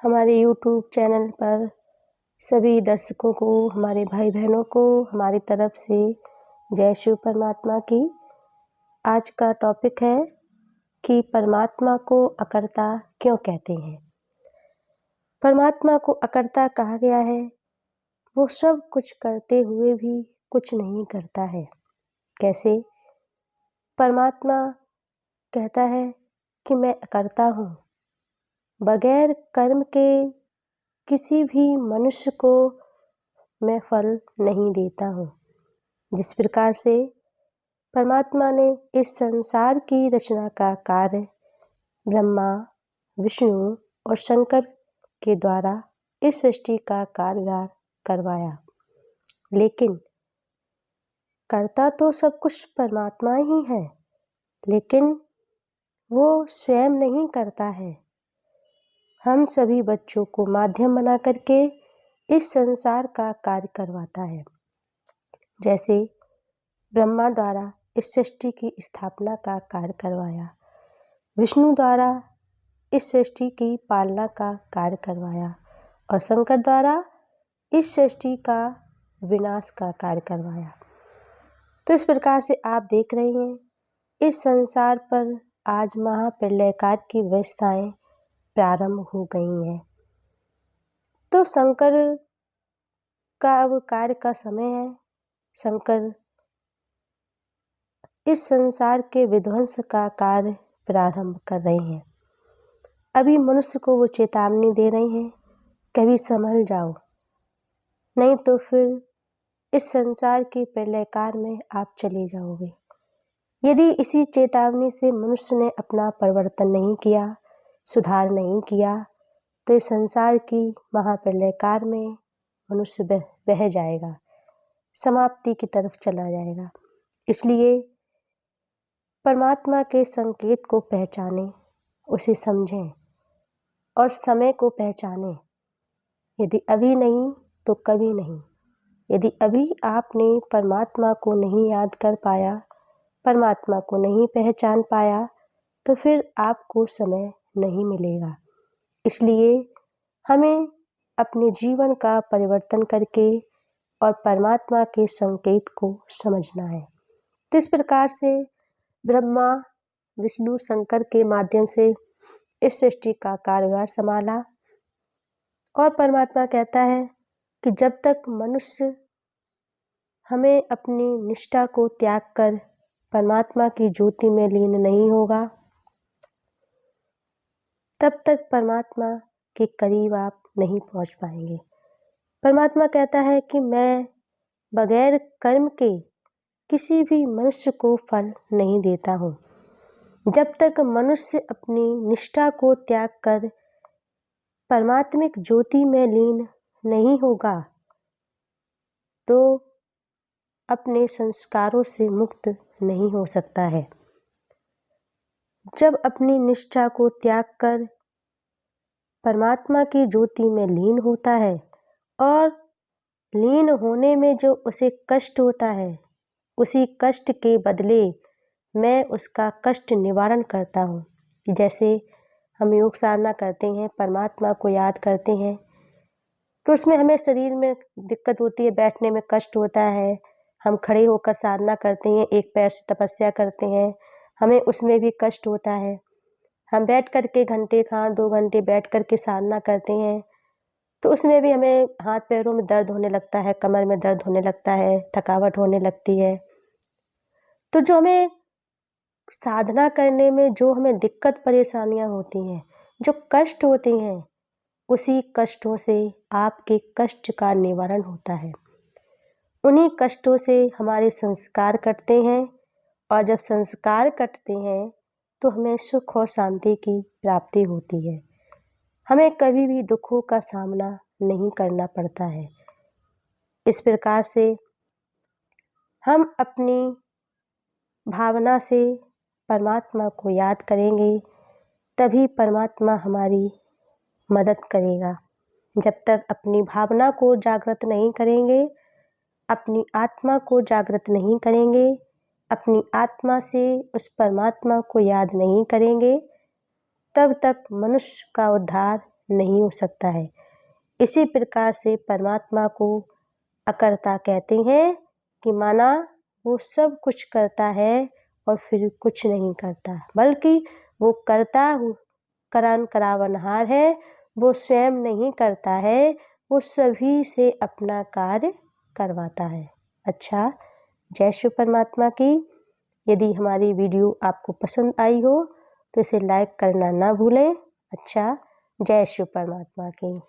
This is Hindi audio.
हमारे यूट्यूब चैनल पर सभी दर्शकों को, हमारे भाई बहनों को हमारी तरफ से जय शिव परमात्मा की। आज का टॉपिक है कि परमात्मा को अकर्ता क्यों कहते हैं। परमात्मा को अकर्ता कहा गया है, वो सब कुछ करते हुए भी कुछ नहीं करता है। कैसे? परमात्मा कहता है कि मैं अकर्ता हूँ, बगैर कर्म के किसी भी मनुष्य को मैं फल नहीं देता हूँ। जिस प्रकार से परमात्मा ने इस संसार की रचना का कार्य ब्रह्मा, विष्णु और शंकर के द्वारा इस सृष्टि का कार्यभार करवाया, लेकिन करता तो सब कुछ परमात्मा ही है, लेकिन वो स्वयं नहीं करता है। हम सभी बच्चों को माध्यम बना करके इस संसार का कार्य करवाता है। जैसे ब्रह्मा द्वारा इस सृष्टि की स्थापना का कार्य करवाया, विष्णु द्वारा इस सृष्टि की पालना का कार्य करवाया और शंकर द्वारा इस सृष्टि का विनाश का कार्य करवाया। तो इस प्रकार से आप देख रहे हैं, इस संसार पर आज महाप्रलयकाल की व्यवस्थाएं प्रारंभ हो गई हैं। तो शंकर का अब कार्य का समय है। शंकर इस संसार के विध्वंस का कार्य प्रारंभ कर रहे हैं। अभी मनुष्य को वो चेतावनी दे रहे हैं, कभी संभल जाओ, नहीं तो फिर इस संसार के प्रलयकाल में आप चले जाओगे। यदि इसी चेतावनी से मनुष्य ने अपना परिवर्तन नहीं किया, सुधार नहीं किया, तो इस संसार की महाप्रलयकाल में मनुष्य बह जाएगा, समाप्ति की तरफ चला जाएगा। इसलिए परमात्मा के संकेत को पहचानें, उसे समझें और समय को पहचानें। यदि अभी नहीं तो कभी नहीं। यदि अभी आपने परमात्मा को नहीं याद कर पाया, परमात्मा को नहीं पहचान पाया, तो फिर आपको समय नहीं मिलेगा। इसलिए हमें अपने जीवन का परिवर्तन करके और परमात्मा के संकेत को समझना है। तो इस प्रकार से ब्रह्मा, विष्णु, शंकर के माध्यम से इस सृष्टि का कार्यभार संभाला और परमात्मा कहता है कि जब तक मनुष्य हमें अपनी निष्ठा को त्याग कर परमात्मा की ज्योति में लीन नहीं होगा, तब तक परमात्मा के करीब आप नहीं पहुंच पाएंगे। परमात्मा कहता है कि मैं बगैर कर्म के किसी भी मनुष्य को फल नहीं देता हूँ। जब तक मनुष्य अपनी निष्ठा को त्याग कर परमात्मिक ज्योति में लीन नहीं होगा, तो अपने संस्कारों से मुक्त नहीं हो सकता है। जब अपनी निष्ठा को त्याग कर परमात्मा की ज्योति में लीन होता है और लीन होने में जो उसे कष्ट होता है, उसी कष्ट के बदले मैं उसका कष्ट निवारण करता हूँ। जैसे हम योग साधना करते हैं, परमात्मा को याद करते हैं, तो उसमें हमें शरीर में दिक्कत होती है, बैठने में कष्ट होता है। हम खड़े होकर साधना करते हैं, एक पैर से तपस्या करते हैं, हमें उसमें भी कष्ट होता है। हम बैठ कर के घंटे खां 2 घंटे बैठ कर के साधना करते हैं, तो उसमें भी हमें हाथ पैरों में दर्द होने लगता है, कमर में दर्द होने लगता है, थकावट होने लगती है। तो जो हमें साधना करने में जो हमें दिक्कत परेशानियां होती हैं, जो कष्ट होते हैं, उसी कष्टों से आपके कष्ट का निवारण होता है। उन्हीं कष्टों से हमारे संस्कार कटते हैं और जब संस्कार कटते हैं तो हमें सुख और शांति की प्राप्ति होती है। हमें कभी भी दुखों का सामना नहीं करना पड़ता है। इस प्रकार से हम अपनी भावना से परमात्मा को याद करेंगे, तभी परमात्मा हमारी मदद करेगा। जब तक अपनी भावना को जागृत नहीं करेंगे, अपनी आत्मा को जागृत नहीं करेंगे, अपनी आत्मा से उस परमात्मा को याद नहीं करेंगे, तब तक मनुष्य का उद्धार नहीं हो सकता है। इसी प्रकार से परमात्मा को अकर्ता कहते हैं कि माना वो सब कुछ करता है और फिर कुछ नहीं करता, बल्कि वो करता करन करावनहार है। वो स्वयं नहीं करता है, वो सभी से अपना कार्य करवाता है। अच्छा, जय शिव परमात्मा की। यदि हमारी वीडियो आपको पसंद आई हो तो इसे लाइक करना ना भूलें। अच्छा, जय शिव परमात्मा की।